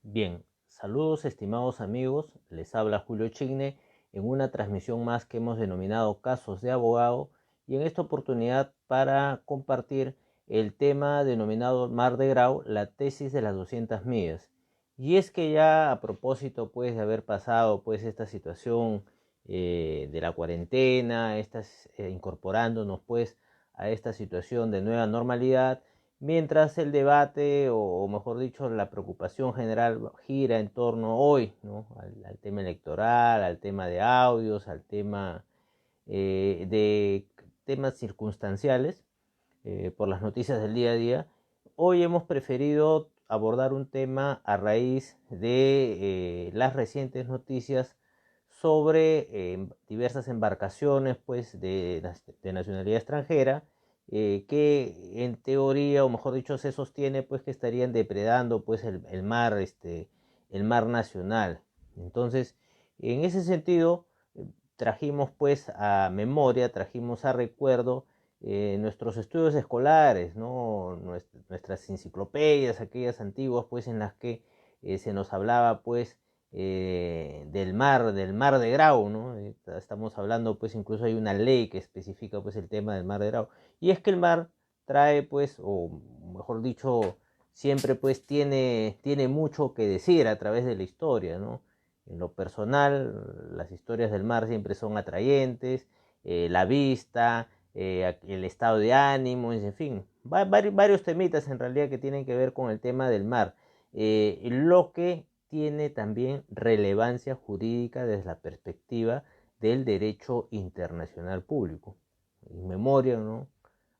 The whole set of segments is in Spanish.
Bien, saludos estimados amigos, les habla Julio Chigne en una transmisión más que hemos denominado Casos de Abogado y en esta oportunidad para compartir el tema denominado Mar de Grau, la tesis de las 200 millas. Y es que ya a propósito pues de haber pasado pues esta situación de la cuarentena, incorporándonos pues a esta situación de nueva normalidad, mientras el debate, o mejor dicho, la preocupación general gira en torno hoy, ¿no? al tema electoral, al tema de audios, al tema de temas circunstanciales por las noticias del día a día. Hoy hemos preferido abordar un tema a raíz de las recientes noticias sobre diversas embarcaciones pues, de nacionalidad extranjera que en teoría, o mejor dicho, se sostiene pues que estarían depredando pues el mar nacional. Entonces, en ese sentido, trajimos pues a memoria, trajimos a recuerdo nuestros estudios escolares, ¿no? Nuestras enciclopedias, aquellas antiguas pues en las que se nos hablaba pues del mar de Grau, ¿no? Estamos hablando pues incluso hay una ley que especifica pues el tema del mar de Grau. Y es que el mar trae pues, o mejor dicho, siempre pues tiene mucho que decir a través de la historia, ¿no? En lo personal, las historias del mar siempre son atrayentes, la vista, el estado de ánimo, en fin, varios temitas en realidad que tienen que ver con el tema del mar, lo que tiene también relevancia jurídica desde la perspectiva del derecho internacional público. En memoria, ¿no?,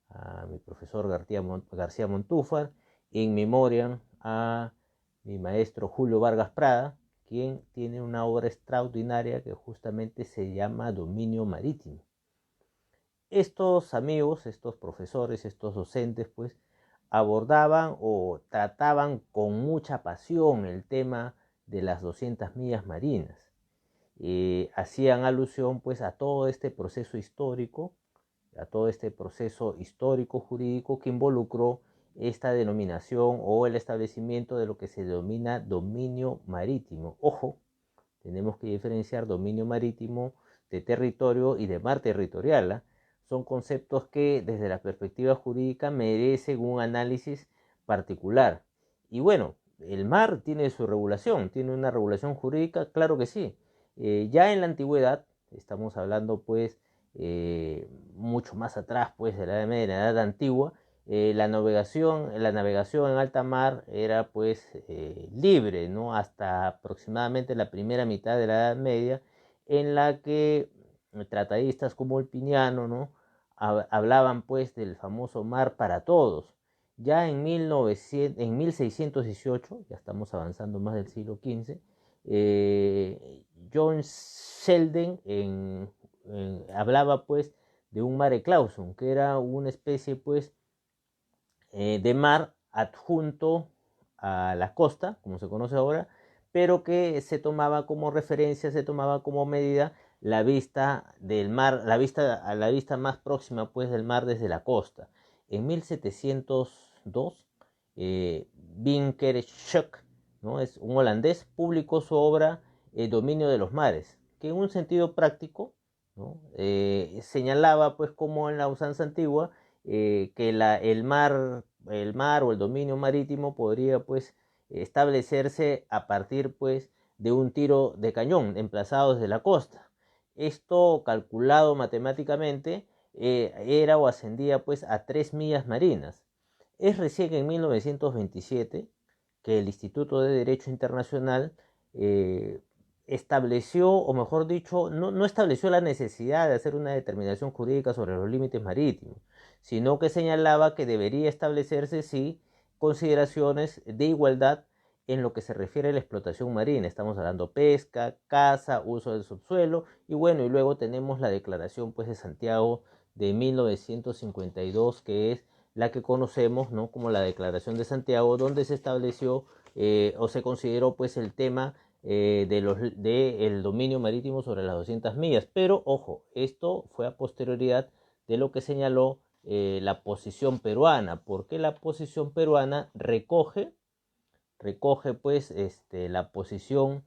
a mi profesor García Montúfar, en memoria a mi maestro Julio Vargas Prada, quien tiene una obra extraordinaria que justamente se llama Dominio Marítimo. Estos amigos, estos profesores, estos docentes, pues abordaban o trataban con mucha pasión el tema de las 200 millas marinas. Hacían alusión pues a todo este proceso histórico, jurídico que involucró esta denominación o el establecimiento de lo que se denomina dominio marítimo. Ojo, tenemos que diferenciar dominio marítimo de territorio y de mar territorial, ¿eh? Son conceptos que desde la perspectiva jurídica merecen un análisis particular. Y bueno, el mar tiene su regulación, tiene una regulación jurídica, claro que sí. Ya en la antigüedad, estamos hablando pues mucho más atrás pues de la Edad Media, la Edad Antigua, la navegación en alta mar era pues libre, ¿no? Hasta aproximadamente la primera mitad de la Edad Media, en la que tratadistas como el Piniano, ¿no?, hablaban pues del famoso mar para todos. Ya en 1618, ya estamos avanzando más del siglo XV, John Selden hablaba pues de un mare clausum, que era una especie pues de mar adjunto a la costa, como se conoce ahora, pero que se tomaba como referencia, se tomaba como medida la vista del mar, la vista más próxima pues del mar desde la costa. En 1702, Vinkerschuk, ¿no?, es un holandés, publicó su obra El dominio de los mares, que en un sentido práctico, ¿no?, señalaba pues como en la usanza antigua que el mar o el dominio marítimo podría pues establecerse a partir pues de un tiro de cañón emplazado desde la costa. Esto calculado matemáticamente era o ascendía pues a 3 millas marinas. Es recién en 1927 que el Instituto de Derecho Internacional estableció, o mejor dicho, no estableció la necesidad de hacer una determinación jurídica sobre los límites marítimos, sino que señalaba que debería establecerse, sí, consideraciones de igualdad en lo que se refiere a la explotación marina. Estamos hablando pesca, caza, uso del subsuelo, y bueno, y luego tenemos la Declaración pues, de Santiago de 1952, que es la que conocemos, ¿no?, como la Declaración de Santiago, donde se estableció o se consideró pues el tema del dominio marítimo sobre las 200 millas. Pero ojo, esto fue a posterioridad de lo que señaló la posición peruana, porque la posición peruana recoge recoge pues la posición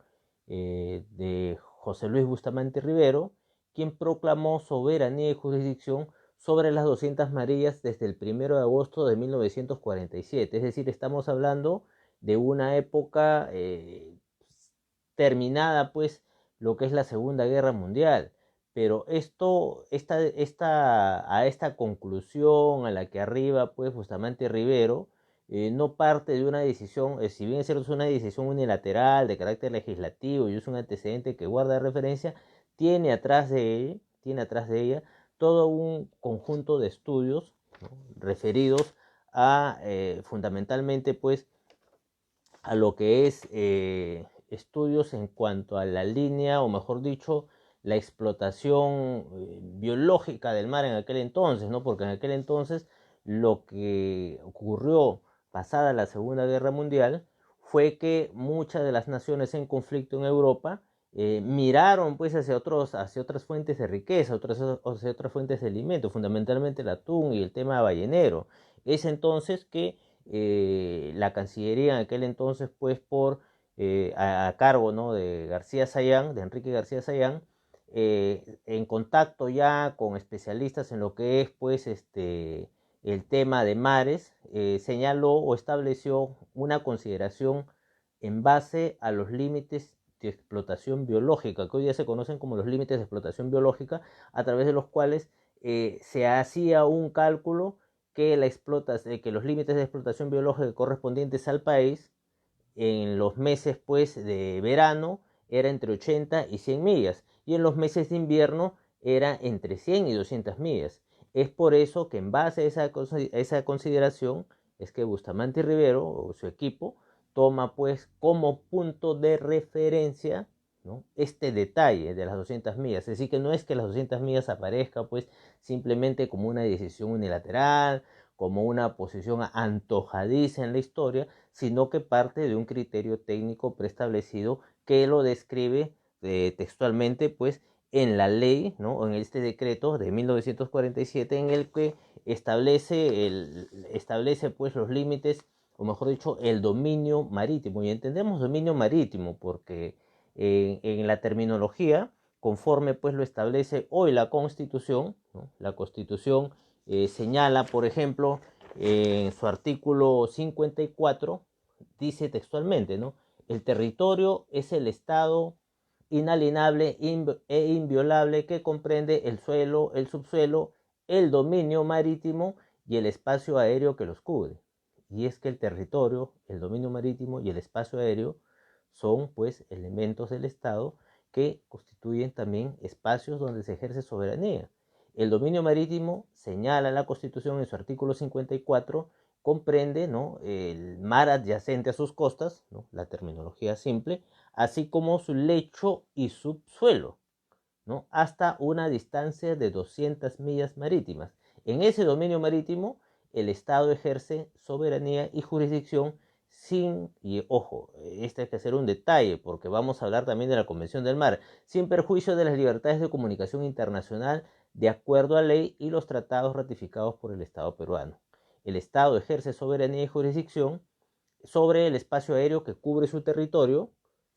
de José Luis Bustamante Rivero, quien proclamó soberanía y jurisdicción sobre las 200 marillas desde el 1 de agosto de 1947. Es decir, estamos hablando de una época terminada pues lo que es la Segunda Guerra Mundial. Pero a esta conclusión a la que arriba pues Bustamante Rivero, no parte de una decisión, si bien es cierto es una decisión unilateral de carácter legislativo y es un antecedente que guarda referencia, tiene atrás de ella todo un conjunto de estudios, ¿no?, referidos a fundamentalmente pues a lo que es estudios en cuanto a la línea, o mejor dicho, la explotación biológica del mar en aquel entonces, ¿no? Porque en aquel entonces lo que ocurrió pasada la Segunda Guerra Mundial fue que muchas de las naciones en conflicto en Europa miraron pues hacia otras fuentes de riqueza, hacia otras fuentes de alimento, fundamentalmente el atún y el tema ballenero. Es entonces que la Cancillería en aquel entonces, pues a cargo, ¿no?, de García Sayán, de Enrique García Sayán, en contacto ya con especialistas en lo que es pues el tema de mares, señaló o estableció una consideración en base a los límites de explotación biológica, que hoy día se conocen como los límites de explotación biológica, a través de los cuales se hacía un cálculo que los límites de explotación biológica correspondientes al país en los meses pues de verano era entre 80 y 100 millas, y en los meses de invierno era entre 100 y 200 millas. Es por eso que en base a esa consideración es que Bustamante Rivero o su equipo toma pues como punto de referencia, ¿no?, este detalle de las 200 millas. Es decir, que no es que las 200 millas aparezca pues simplemente como una decisión unilateral, como una posición antojadiza en la historia, sino que parte de un criterio técnico preestablecido que lo describe textualmente pues en la ley, ¿no?, en este decreto de 1947, en el que establece pues los límites, o mejor dicho, el dominio marítimo. Y entendemos dominio marítimo porque en la terminología, conforme pues lo establece hoy la Constitución, ¿no?, la Constitución señala, por ejemplo, en su artículo 54, dice textualmente, ¿no?, el territorio es el estado inalienable e inviolable que comprende el suelo, el subsuelo, el dominio marítimo y el espacio aéreo que los cubre. Y es que el territorio, el dominio marítimo y el espacio aéreo son pues elementos del Estado que constituyen también espacios donde se ejerce soberanía. El dominio marítimo, señala la Constitución en su artículo 54, comprende, ¿no?, el mar adyacente a sus costas, ¿no?, la terminología simple, así como su lecho y subsuelo, ¿no?, hasta una distancia de 200 millas marítimas. En ese dominio marítimo, el Estado ejerce soberanía y jurisdicción y ojo, este hay que hacer un detalle, porque vamos a hablar también de la Convención del Mar, sin perjuicio de las libertades de comunicación internacional, de acuerdo a ley y los tratados ratificados por el Estado peruano. El Estado ejerce soberanía y jurisdicción sobre el espacio aéreo que cubre su territorio,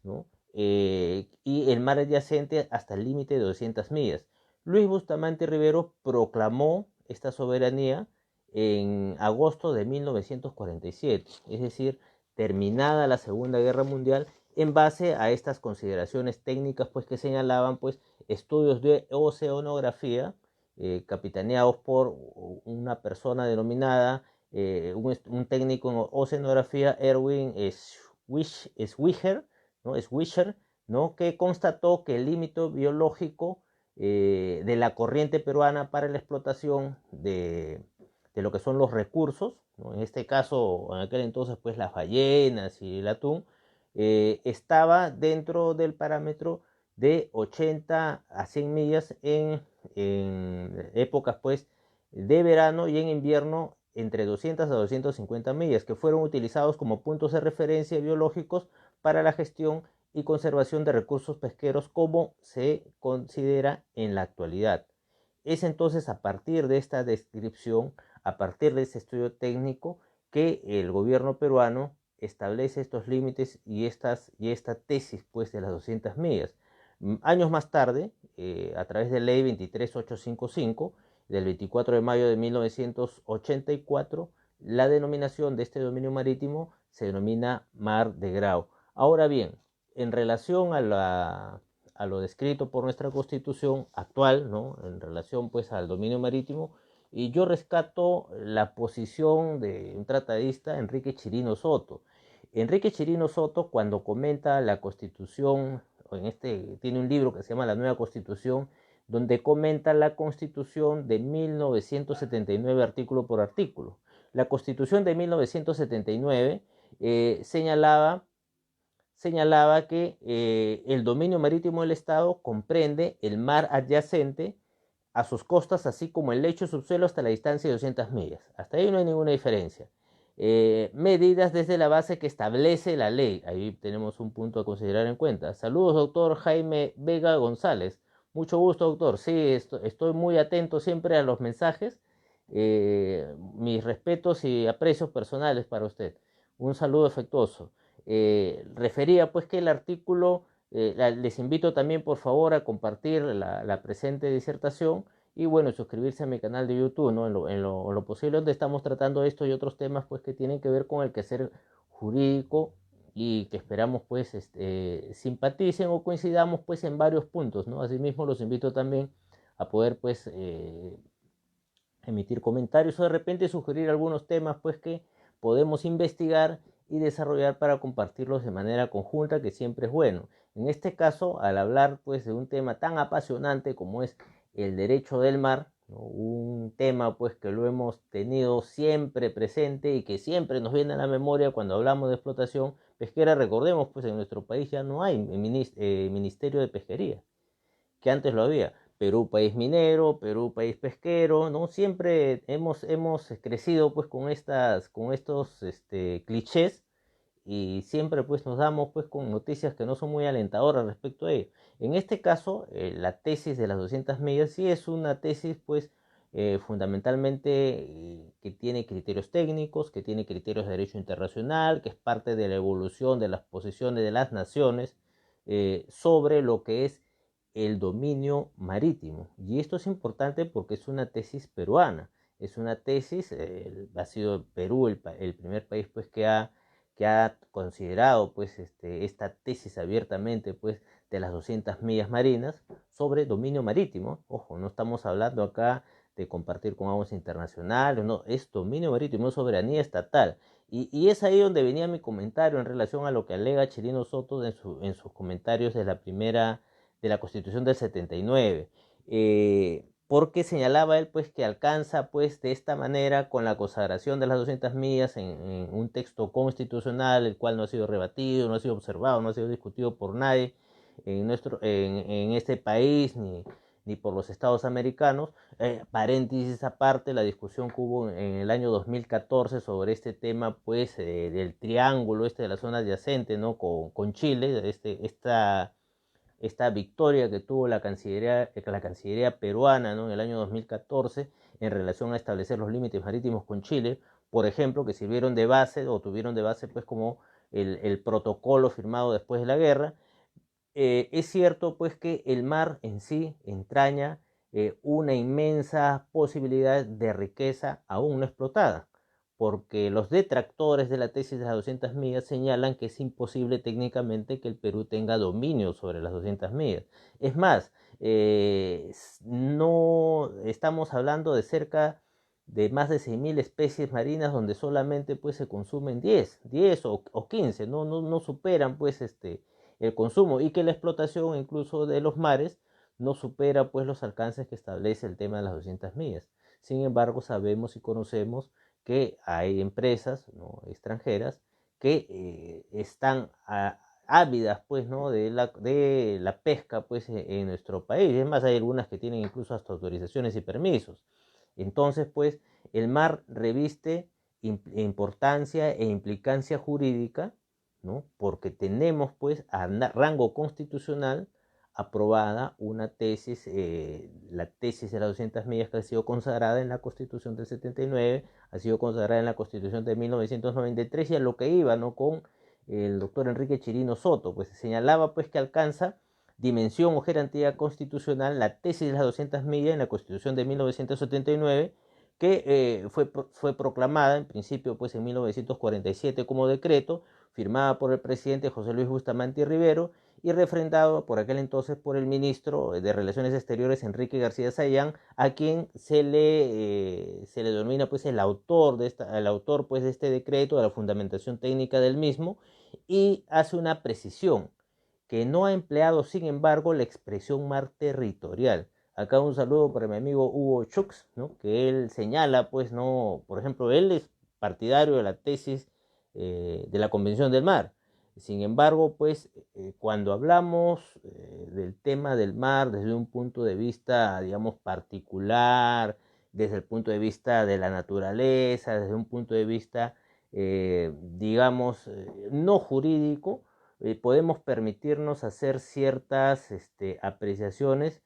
¿no?, y el mar adyacente hasta el límite de 200 millas. Luis Bustamante Rivero proclamó esta soberanía en agosto de 1947, es decir, terminada la Segunda Guerra Mundial, en base a estas consideraciones técnicas pues que señalaban pues estudios de oceanografía capitaneados por una persona denominada un técnico en oceanografía, Erwin Swisher, ¿no?, ¿no?, que constató que el límite biológico de la corriente peruana para la explotación de lo que son los recursos, ¿no?, en este caso, en aquel entonces, pues las ballenas y el atún, estaba dentro del parámetro de 80 a 100 millas en épocas pues de verano, y en invierno entre 200 a 250 millas, que fueron utilizados como puntos de referencia biológicos para la gestión y conservación de recursos pesqueros, como se considera en la actualidad. Es entonces a partir de esta descripción, a partir de este estudio técnico, que el gobierno peruano establece estos límites y esta tesis pues de las 200 millas. Años más tarde, a través de ley 23855 del 24 de mayo de 1984, la denominación de este dominio marítimo se denomina Mar de Grau. Ahora bien, en relación a lo descrito por nuestra Constitución actual, ¿no? En relación pues al dominio marítimo, y yo rescato la posición de un tratadista, Enrique Chirino Soto. Enrique Chirino Soto, cuando comenta la Constitución, tiene un libro que se llama La Nueva Constitución, donde comenta la Constitución de 1979 artículo por artículo. La Constitución de 1979 señalaba que el dominio marítimo del Estado comprende el mar adyacente a sus costas, así como el lecho subsuelo hasta la distancia de 200 millas. Hasta ahí no hay ninguna diferencia. Medidas desde la base que establece la ley. Ahí tenemos un punto a considerar en cuenta. Saludos, doctor Jaime Vega González. Mucho gusto, doctor. Sí, estoy muy atento siempre a los mensajes. Mis respetos y aprecios personales para usted. Un saludo afectuoso. Refería pues que el artículo, les invito también por favor a compartir la presente disertación y bueno, suscribirse a mi canal de YouTube, ¿no? En lo posible, donde estamos tratando esto y otros temas pues que tienen que ver con el quehacer jurídico y que esperamos pues simpaticen o coincidamos pues en varios puntos, ¿no? Asimismo los invito también a poder pues emitir comentarios o de repente sugerir algunos temas pues que podemos investigar y desarrollar para compartirlos de manera conjunta, que siempre es bueno. En este caso, al hablar pues de un tema tan apasionante como es el derecho del mar, ¿no? Un tema pues que lo hemos tenido siempre presente y que siempre nos viene a la memoria cuando hablamos de explotación pesquera. Recordemos pues en nuestro país ya no hay ministerio de pesquería, que antes lo había. Perú país minero, Perú país pesquero, ¿no? Siempre hemos crecido pues con estos clichés y siempre pues nos damos pues con noticias que no son muy alentadoras respecto a ello. En este caso, la tesis de las 200 millas sí es una tesis pues fundamentalmente que tiene criterios técnicos, que tiene criterios de derecho internacional, que es parte de la evolución de las posiciones de las naciones sobre lo que es el dominio marítimo. Y esto es importante porque es una tesis peruana. Es una tesis, ha sido Perú el primer país pues que ha considerado pues esta tesis abiertamente pues de las 200 millas marinas sobre dominio marítimo. Ojo, no estamos hablando acá de compartir con aguas internacionales, no, es dominio marítimo, es soberanía estatal. Y es ahí donde venía mi comentario en relación a lo que alega Chirino Soto en sus comentarios de la Constitución del 79. Porque señalaba él pues que alcanza pues de esta manera con la consagración de las 200 millas en un texto constitucional, el cual no ha sido rebatido, no ha sido observado, no ha sido discutido por nadie en este país ni por los estados americanos. Paréntesis aparte, la discusión que hubo en el año 2014 sobre este tema pues del triángulo de la zona adyacente, ¿no? con Chile, esta victoria que tuvo la Cancillería peruana, ¿no? en el año 2014 en relación a establecer los límites marítimos con Chile, por ejemplo, que sirvieron de base o tuvieron de base pues como el protocolo firmado después de la guerra. Es cierto pues que el mar en sí entraña una inmensa posibilidad de riqueza aún no explotada, porque los detractores de la tesis de las 200 millas señalan que es imposible técnicamente que el Perú tenga dominio sobre las 200 millas. Es más, no estamos hablando de cerca de más de 6.000 especies marinas donde solamente pues se consumen 10 o 15, no superan pues el consumo, y que la explotación incluso de los mares no supera pues los alcances que establece el tema de las 200 millas. Sin embargo, sabemos y conocemos que hay empresas, ¿no? extranjeras que están ávidas pues, ¿no? de la pesca pues, en nuestro país. Es más, hay algunas que tienen incluso hasta autorizaciones y permisos. Entonces, pues, el mar reviste importancia e implicancia jurídica, ¿no? porque tenemos pues a rango constitucional aprobada una tesis, la tesis de las 200 millas, que ha sido consagrada en la Constitución del 79, ha sido consagrada en la Constitución de 1993, y a lo que iba, ¿no?, con el doctor Enrique Chirino Soto, pues se señalaba pues que alcanza dimensión o jerarquía constitucional la tesis de las 200 millas en la Constitución de 1979, que fue proclamada en principio pues en 1947 como decreto, firmada por el presidente José Luis Bustamante Rivero y refrendado por aquel entonces por el ministro de Relaciones Exteriores Enrique García Sayán, a quien se le denomina pues el autor de este decreto, de la fundamentación técnica del mismo, y hace una precisión que no ha empleado, sin embargo, la expresión mar territorial. Acá un saludo para mi amigo Hugo Chux, ¿no?, que él señala, pues, no, por ejemplo, él es partidario de la tesis de la Convención del Mar. Sin embargo, pues, cuando hablamos del tema del mar desde un punto de vista, digamos, particular, desde el punto de vista de la naturaleza, desde un punto de vista, digamos, no jurídico, podemos permitirnos hacer ciertas apreciaciones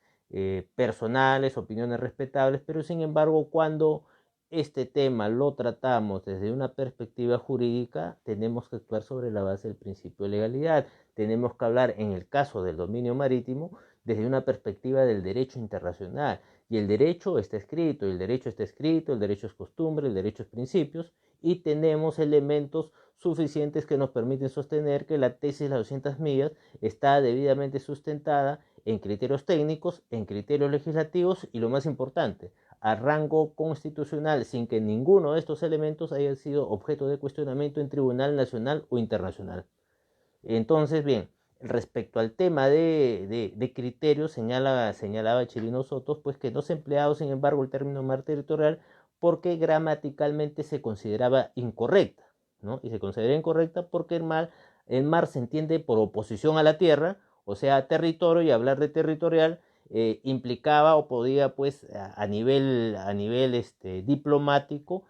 personales, opiniones respetables, pero sin embargo cuando este tema lo tratamos desde una perspectiva jurídica, tenemos que actuar sobre la base del principio de legalidad. Tenemos que hablar, en el caso del dominio marítimo, desde una perspectiva del derecho internacional. Y el derecho está escrito, el derecho es costumbre, el derecho es principios, y tenemos elementos suficientes que nos permiten sostener que la tesis de las 200 millas está debidamente sustentada en criterios técnicos, en criterios legislativos y, lo más importante, a rango constitucional, sin que ninguno de estos elementos haya sido objeto de cuestionamiento en tribunal nacional o internacional. Entonces, bien, respecto al tema de criterios, señalaba Chirino Soto, pues que no se ha empleado, sin embargo, el término mar territorial porque gramaticalmente se consideraba incorrecta, ¿no? Y se considera incorrecta porque el mar se entiende por oposición a la tierra, o sea, territorio, y hablar de territorial implicaba o podía, pues, a nivel diplomático,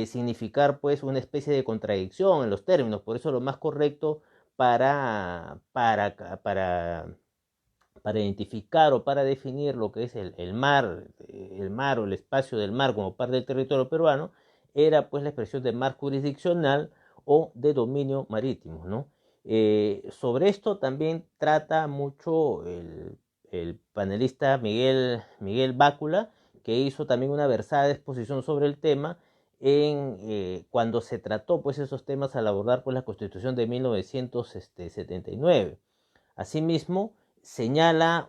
significar, pues, una especie de contradicción en los términos. Por eso lo más correcto para, para, para, para identificar o para definir lo que es el mar o el espacio del mar como parte del territorio peruano, era pues la expresión de mar jurisdiccional o de dominio marítimo, ¿no? Sobre esto también trata mucho el panelista Miguel Bácula, que hizo también una versada exposición sobre el tema cuando se trató pues esos temas al abordar pues la Constitución de 1979. Asimismo, señala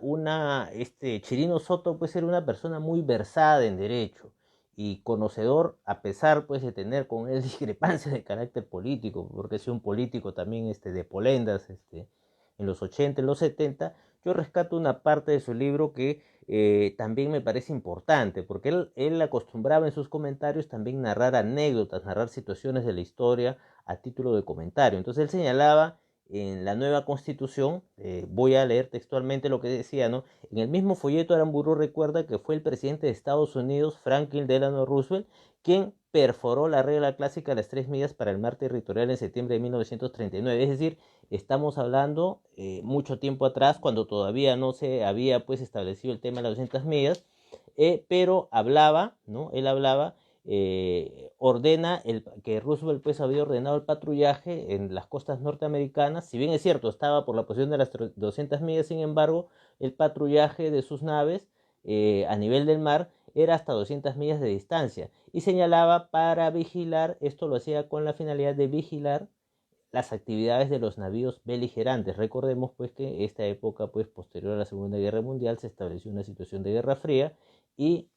Chirino Soto pues era una persona muy versada en derecho y conocedor, a pesar pues de tener con él discrepancias de carácter político, porque es un político también de polendas en los 80, en los 70. Yo rescato una parte de su libro que también me parece importante, porque él acostumbraba en sus comentarios también narrar anécdotas, narrar situaciones de la historia a título de comentario. Entonces él señalaba en la nueva Constitución, voy a leer textualmente lo que decía, ¿no? En el mismo folleto, Aramburu recuerda que fue el presidente de Estados Unidos, Franklin Delano Roosevelt, quien perforó la regla clásica de las 3 millas para el mar territorial en septiembre de 1939. Es decir, estamos hablando mucho tiempo atrás, cuando todavía no se había pues establecido el tema de las 200 millas, pero hablaba, ¿no? Él hablaba, ordena que Roosevelt pues había ordenado el patrullaje en las costas norteamericanas. Si bien es cierto, estaba por la posición de las 200 millas, sin embargo, el patrullaje de sus naves a nivel del mar era hasta 200 millas de distancia, y señalaba para vigilar, esto lo hacía con la finalidad de vigilar las actividades de los navíos beligerantes. Recordemos pues que esta época pues posterior a la Segunda Guerra Mundial se estableció una situación de Guerra Fría, y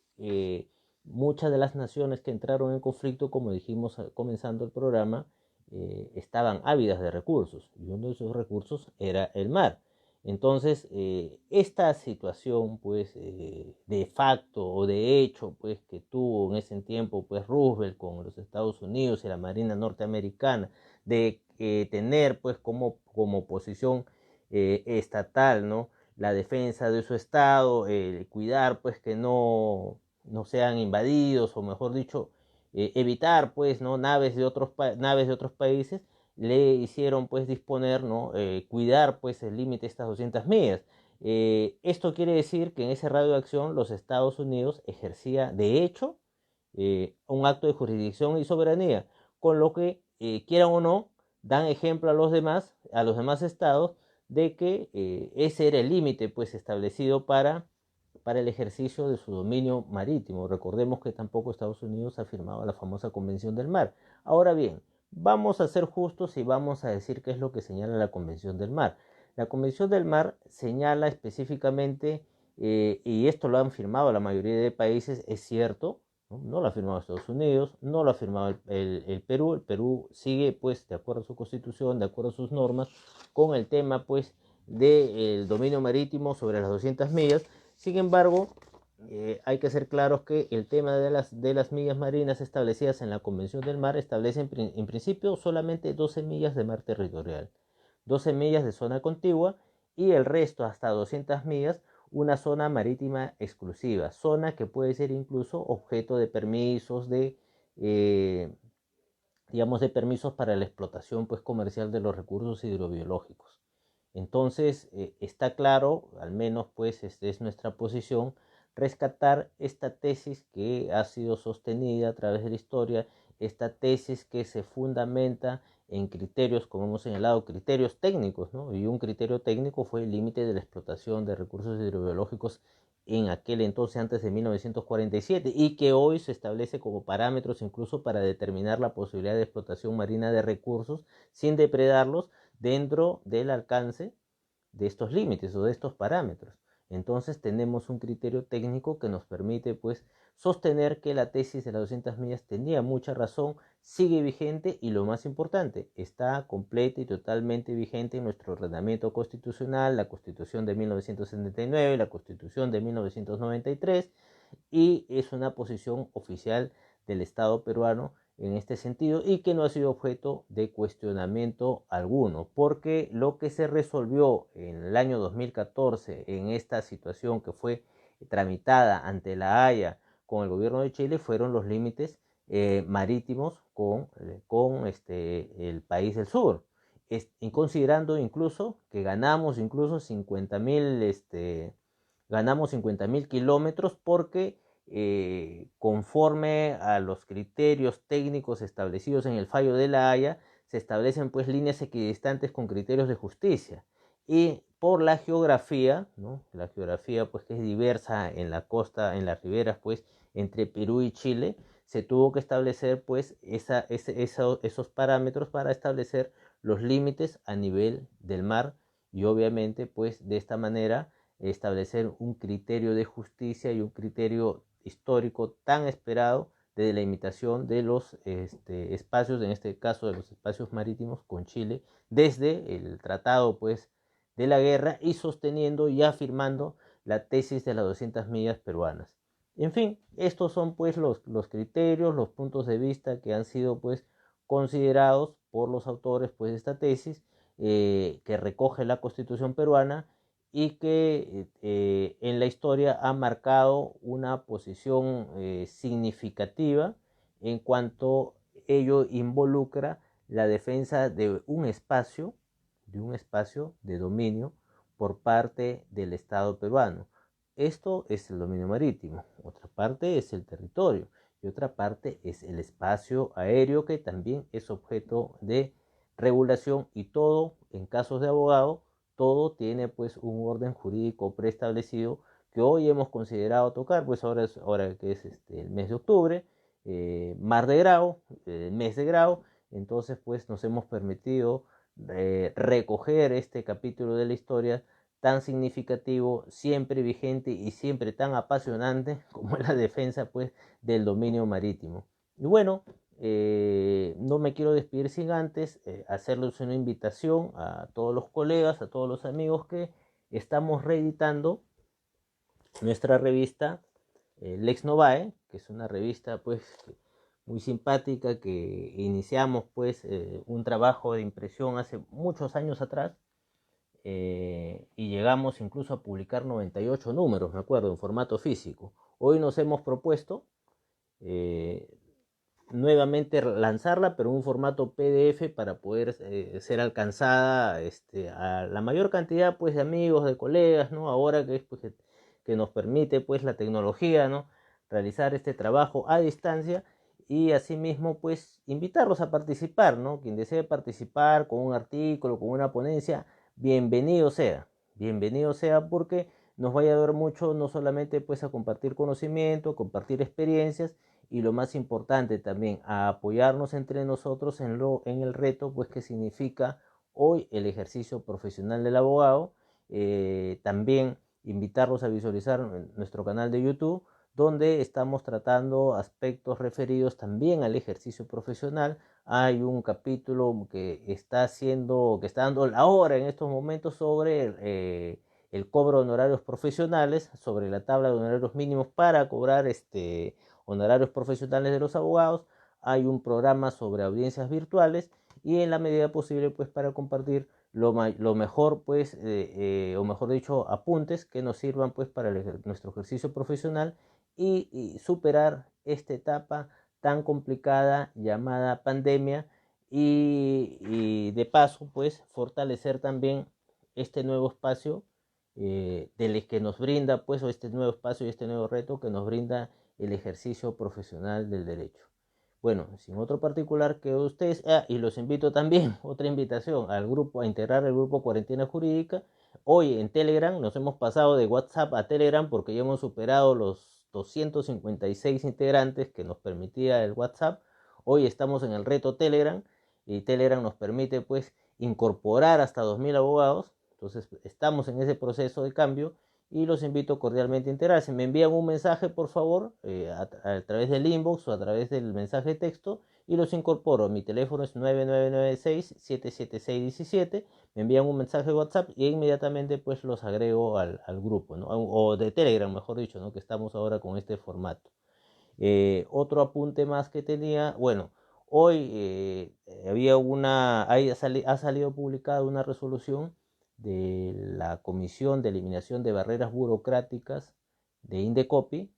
muchas de las naciones que entraron en conflicto, como dijimos comenzando el programa, estaban ávidas de recursos, y uno de esos recursos era el mar. Entonces, esta situación, pues, de facto o de hecho, pues, que tuvo en ese tiempo, pues, Roosevelt con los Estados Unidos y la Marina norteamericana, de tener, pues, como posición estatal, ¿no?, la defensa de su estado, cuidar, pues, que no sean invadidos, o mejor dicho, evitar, pues, ¿no?, naves de otros países, le hicieron pues disponer, ¿no?, cuidar pues el límite de estas 200 millas. Esto quiere decir que en ese radio de acción los Estados Unidos ejercía de hecho un acto de jurisdicción y soberanía, con lo que, quieran o no, dan ejemplo a los demás estados, de que ese era el límite pues establecido para el ejercicio de su dominio marítimo. Recordemos que tampoco Estados Unidos ha firmado la famosa Convención del Mar. Ahora bien, vamos a ser justos y vamos a decir qué es lo que señala la Convención del Mar. La Convención del Mar señala específicamente, y esto lo han firmado la mayoría de países, es cierto, no lo ha firmado Estados Unidos, no lo ha firmado el Perú. El Perú sigue pues de acuerdo a su constitución, de acuerdo a sus normas, con el tema pues del dominio marítimo sobre las 200 millas. Sin embargo, hay que ser claros que el tema de las millas marinas establecidas en la Convención del Mar establece en principio solamente 12 millas de mar territorial, 12 millas de zona contigua y el resto hasta 200 millas una zona marítima exclusiva, zona que puede ser incluso objeto de permisos digamos, de permisos para la explotación pues comercial de los recursos hidrobiológicos. Entonces, está claro, al menos pues esta es nuestra posición, rescatar esta tesis que ha sido sostenida a través de la historia, esta tesis que se fundamenta en criterios, como hemos señalado, criterios técnicos, ¿no? Y un criterio técnico fue el límite de la explotación de recursos hidrobiológicos en aquel entonces, antes de 1947, y que hoy se establece como parámetros incluso para determinar la posibilidad de explotación marina de recursos sin depredarlos dentro del alcance de estos límites o de estos parámetros. Entonces tenemos un criterio técnico que nos permite pues sostener que la tesis de las 200 millas tenía mucha razón, sigue vigente y lo más importante, está completa y totalmente vigente en nuestro ordenamiento constitucional, la Constitución de 1979, la Constitución de 1993, y es una posición oficial del Estado peruano en este sentido y que no ha sido objeto de cuestionamiento alguno, porque lo que se resolvió en el año 2014 en esta situación que fue tramitada ante la Haya con el gobierno de Chile fueron los límites marítimos con el país del sur, considerando incluso que ganamos incluso 50.000 kilómetros porque conforme a los criterios técnicos establecidos en el fallo de la Haya, se establecen pues líneas equidistantes con criterios de justicia. Y por la geografía, ¿no? La geografía pues que es diversa en la costa, en las riberas pues entre Perú y Chile, se tuvo que establecer pues esos parámetros para establecer los límites a nivel del mar y obviamente pues de esta manera establecer un criterio de justicia y un criterio histórico tan esperado de delimitación de los espacios, en este caso de los espacios marítimos con Chile, desde el tratado pues de la guerra y sosteniendo y afirmando la tesis de las 200 millas peruanas. En fin, estos son pues los criterios, los puntos de vista que han sido pues considerados por los autores pues de esta tesis que recoge la Constitución peruana y que en la historia ha marcado una posición significativa en cuanto ello involucra la defensa de un espacio de dominio por parte del Estado peruano. Esto es el dominio marítimo, otra parte es el territorio y otra parte es el espacio aéreo que también es objeto de regulación y todo en casos de abogado todo tiene pues un orden jurídico preestablecido que hoy hemos considerado tocar, pues ahora que es el mes de octubre, mar de Grao, mes de Grao, entonces pues nos hemos permitido recoger este capítulo de la historia tan significativo, siempre vigente y siempre tan apasionante como es la defensa pues del dominio marítimo. Y bueno, no me quiero despedir sin antes hacerles una invitación a todos los colegas, a todos los amigos que estamos reeditando nuestra revista Lex Novae, que es una revista pues muy simpática que iniciamos pues un trabajo de impresión hace muchos años atrás y llegamos incluso a publicar 98 números, me acuerdo, en formato físico. Hoy nos hemos propuesto nuevamente lanzarla, pero en un formato PDF para poder ser alcanzada a la mayor cantidad pues de amigos, de colegas, ¿no? Ahora que es pues, que nos permite pues la tecnología, ¿no? Realizar este trabajo a distancia y asimismo pues invitarlos a participar, ¿no? Quien desee participar con un artículo, con una ponencia, bienvenido sea porque nos va a ayudar mucho no solamente pues a compartir conocimiento, compartir experiencias y lo más importante también a apoyarnos entre nosotros en el reto pues que significa hoy el ejercicio profesional del abogado. También invitarlos a visualizar nuestro canal de YouTube donde estamos tratando aspectos referidos también al ejercicio profesional. Hay un capítulo que está dando la hora en estos momentos sobre el cobro de honorarios profesionales, sobre la tabla de honorarios mínimos para cobrar honorarios profesionales de los abogados. Hay un programa sobre audiencias virtuales y en la medida posible pues para compartir lo mejor pues o mejor dicho apuntes que nos sirvan pues para nuestro ejercicio profesional y superar esta etapa tan complicada llamada pandemia y de paso pues fortalecer también este nuevo espacio del que nos brinda pues o este nuevo espacio y este nuevo reto que nos brinda el ejercicio profesional del derecho. Bueno, sin otro particular que ustedes, y los invito también, otra invitación al grupo, a integrar el grupo Cuarentena Jurídica. Hoy en Telegram nos hemos pasado de WhatsApp a Telegram porque ya hemos superado los 256 integrantes que nos permitía el WhatsApp. Hoy estamos en el reto Telegram y Telegram nos permite pues incorporar hasta 2000 abogados. Entonces estamos en ese proceso de cambio y los invito cordialmente a integrarse. Me envían un mensaje, por favor, a través del inbox o a través del mensaje de texto y los incorporo. Mi teléfono es 9996-77617. Me envían un mensaje de WhatsApp y inmediatamente pues los agrego al grupo, ¿no? O de Telegram, mejor dicho, ¿no? Que estamos ahora con este formato. Otro apunte más que tenía, bueno, hoy ha salido publicada una resolución de la Comisión de Eliminación de Barreras Burocráticas de Indecopi,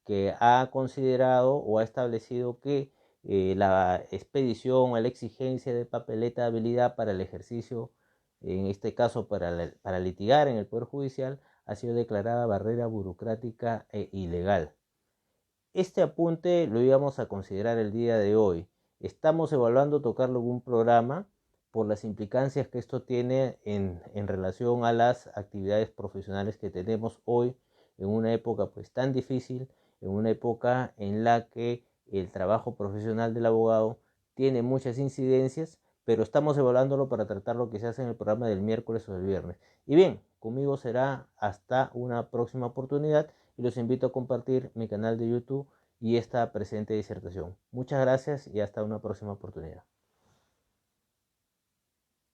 que ha considerado o ha establecido que la expedición o la exigencia de papeleta de habilidad para el ejercicio, en este caso para litigar en el Poder Judicial, ha sido declarada barrera burocrática e ilegal. Este apunte lo íbamos a considerar el día de hoy. Estamos evaluando tocarlo en un programa por las implicancias que esto tiene en relación a las actividades profesionales que tenemos hoy en una época pues tan difícil, en una época en la que el trabajo profesional del abogado tiene muchas incidencias, pero estamos evaluándolo para tratarlo quizás en el programa del miércoles o del viernes. Y bien, conmigo será hasta una próxima oportunidad y los invito a compartir mi canal de YouTube y esta presente disertación. Muchas gracias y hasta una próxima oportunidad.